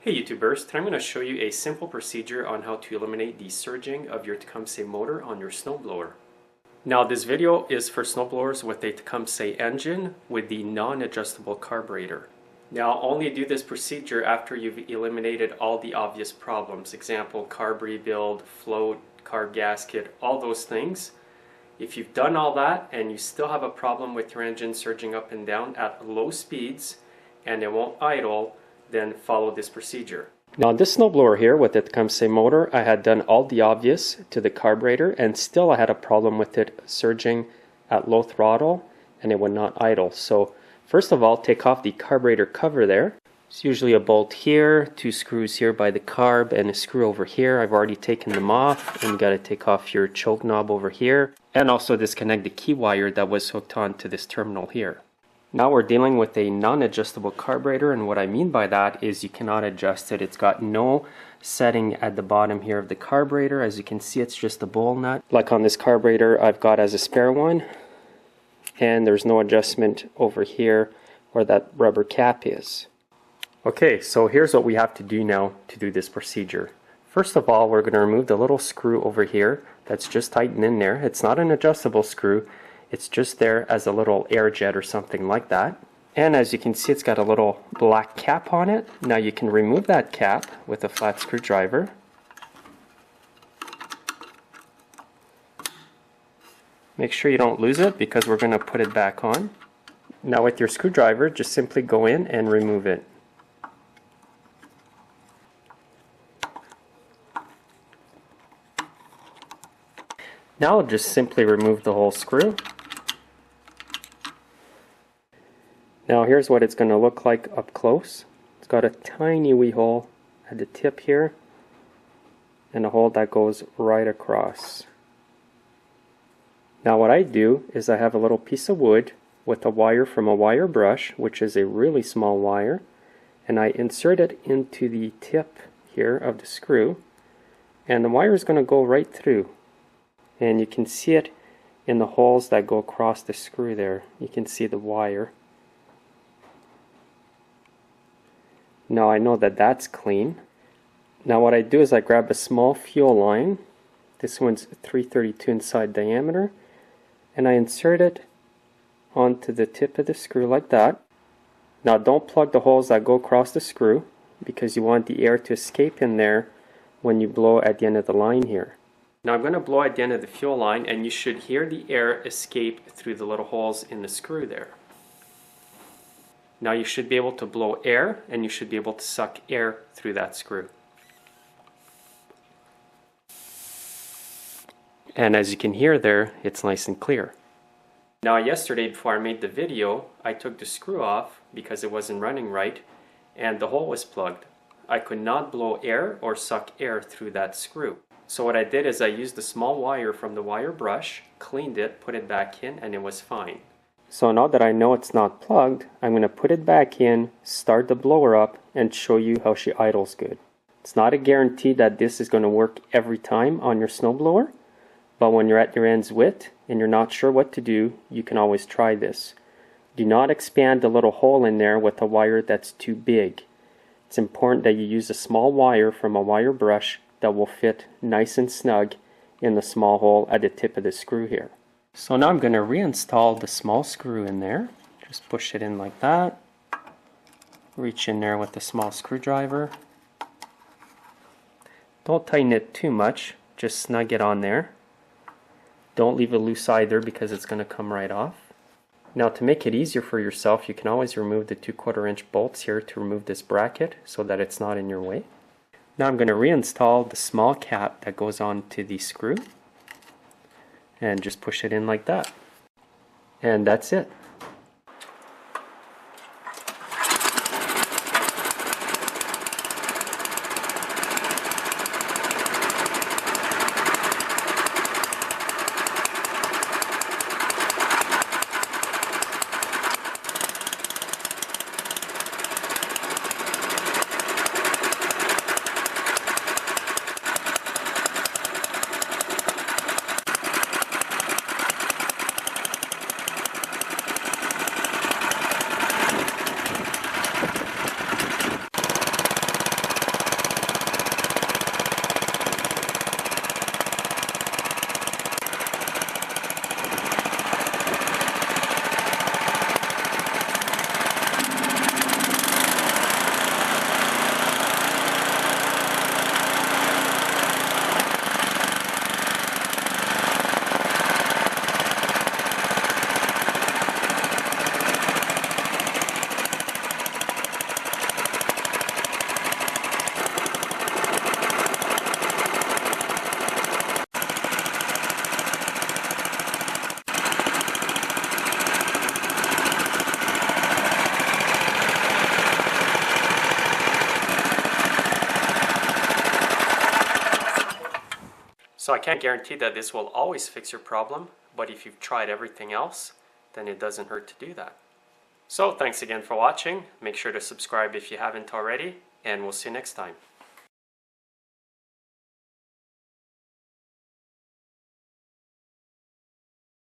Hey YouTubers, today I'm going to show you a simple procedure on how to eliminate the surging of your Tecumseh motor on your snowblower. Now this video is for snowblowers with a Tecumseh engine with the non-adjustable carburetor. Now only do this procedure after you've eliminated all the obvious problems. Example, carb rebuild, float, carb gasket, all those things. If you've done all that and you still have a problem with your engine surging up and down at low speeds and it won't idle, then follow this procedure. Now this snowblower here with the Tecumseh motor, I had done all the obvious to the carburetor and still I had a problem with it surging at low throttle and it would not idle. So first of all, take off the carburetor cover there. It's usually a bolt here, 2 screws here by the carb and a screw over here. I've already taken them off, and you got to take off your choke knob over here and also disconnect the key wire that was hooked on to this terminal here. Now we're dealing with a non-adjustable carburetor, and what I mean by that is you cannot adjust it. It's got no setting at the bottom here of the carburetor. As you can see, it's just a bowl nut. Like on this carburetor I've got as a spare one, and there's no adjustment over here where that rubber cap is. Okay, so here's what we have to do now to do this procedure. First of all, we're going to remove the little screw over here that's just tightened in there. It's not an adjustable screw. It's just there as a little air jet or something like that. And as you can see, it's got a little black cap on it. Now you can remove that cap with a flat screwdriver. Make sure you don't lose it because we're going to put it back on. Now with your screwdriver, just simply go in and remove it. Now I'll just simply remove the whole screw. Now here's what it's going to look like up close. It's got a tiny wee hole at the tip here and a hole that goes right across. Now what I do is I have a little piece of wood with a wire from a wire brush, which is a really small wire, and I insert it into the tip here of the screw, and the wire is going to go right through. And you can see it in the holes that go across the screw there. You can see the wire. Now I know that that's clean. Now what I do is I grab a small fuel line. This one's 332 inside diameter. And I insert it onto the tip of the screw like that. Now don't plug the holes that go across the screw because you want the air to escape in there when you blow at the end of the line here. Now I'm going to blow at the end of the fuel line and you should hear the air escape through the little holes in the screw there. Now you should be able to blow air and you should be able to suck air through that screw. And as you can hear there, it's nice and clear. Now yesterday before I made the video, I took the screw off because it wasn't running right and the hole was plugged. I could not blow air or suck air through that screw. So what I did is I used the small wire from the wire brush, cleaned it, put it back in, and it was fine. So now that I know it's not plugged, I'm going to put it back in, start the blower up, and show you how she idles good. It's not a guarantee that this is going to work every time on your snowblower, but when you're at your end's wit and you're not sure what to do, you can always try this. Do not expand the little hole in there with a wire that's too big. It's important that you use a small wire from a wire brush that will fit nice and snug in the small hole at the tip of the screw here. So now I'm going to reinstall the small screw in there. Just push it in like that. Reach in there with the small screwdriver. Don't tighten it too much, just snug it on there. Don't leave it loose either because it's going to come right off. Now to make it easier for yourself, you can always remove the 2/4 inch bolts here to remove this bracket so that it's not in your way. Now I'm going to reinstall the small cap that goes on to the screw and just push it in like that. And that's it. So I can't guarantee that this will always fix your problem, but if you've tried everything else, then it doesn't hurt to do that. So thanks again for watching. Make sure to subscribe if you haven't already, and we'll see you next time.